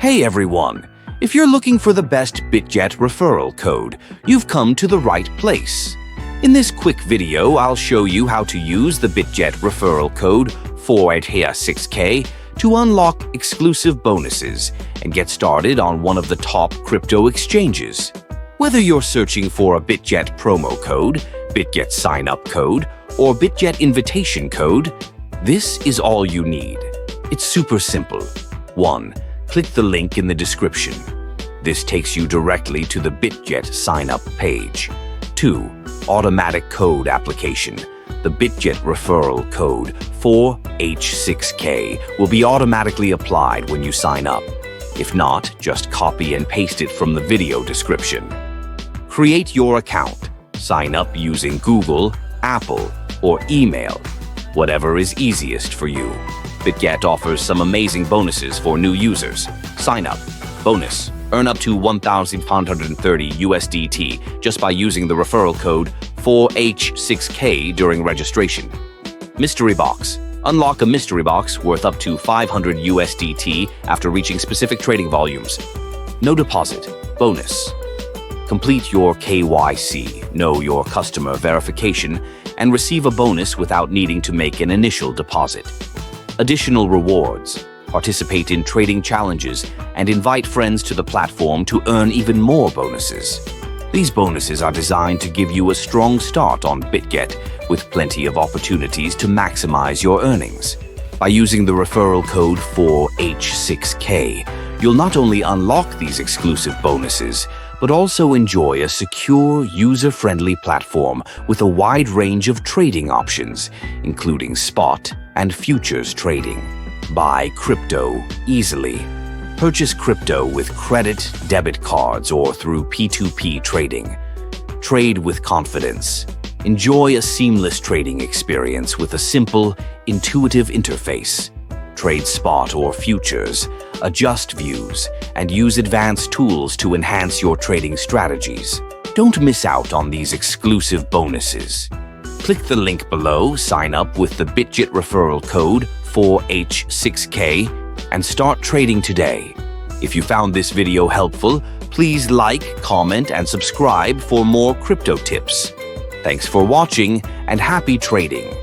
Hey everyone! If you're looking for the best Bitget referral code, you've come to the right place. In this quick video, I'll show you how to use the Bitget referral code 486K to unlock exclusive bonuses and get started on one of the top crypto exchanges. Whether you're searching for a Bitget promo code, Bitget sign-up code, or Bitget invitation code, this is all you need. It's super simple. 1. Click the link in the description. This takes you directly to the Bitget sign-up page. 2. Automatic code application. The Bitget referral code 4H6K will be automatically applied when you sign up. If not, just copy and paste it from the video description. Create your account. Sign up using Google, Apple, or email. Whatever is easiest for you. Bitget offers some amazing bonuses for new users. Sign up. Bonus. Earn up to 1,530 USDT just by using the referral code 4H6K during registration. Mystery Box. Unlock a mystery box worth up to 500 USDT after reaching specific trading volumes. No deposit. Bonus. Complete your KYC, know your customer verification, and receive a bonus without needing to make an initial deposit. Additional rewards. Participate in trading challenges and invite friends to the platform to earn even more bonuses. These bonuses are designed to give you a strong start on Bitget with plenty of opportunities to maximize your earnings. By using the referral code 4H6K, you'll not only unlock these exclusive bonuses, but also enjoy a secure, user-friendly platform with a wide range of trading options, including spot and futures trading. Buy crypto easily. Purchase crypto with credit, debit cards, or through P2P trading. Trade with confidence. Enjoy a seamless trading experience with a simple, intuitive interface. Trade spot or futures, adjust views, and use advanced tools to enhance your trading strategies. Don't miss out on these exclusive bonuses. Click the link below, sign up with the Bitget referral code 4H6K, and start trading today. If you found this video helpful, please like, comment, and subscribe for more crypto tips. Thanks for watching, and happy trading!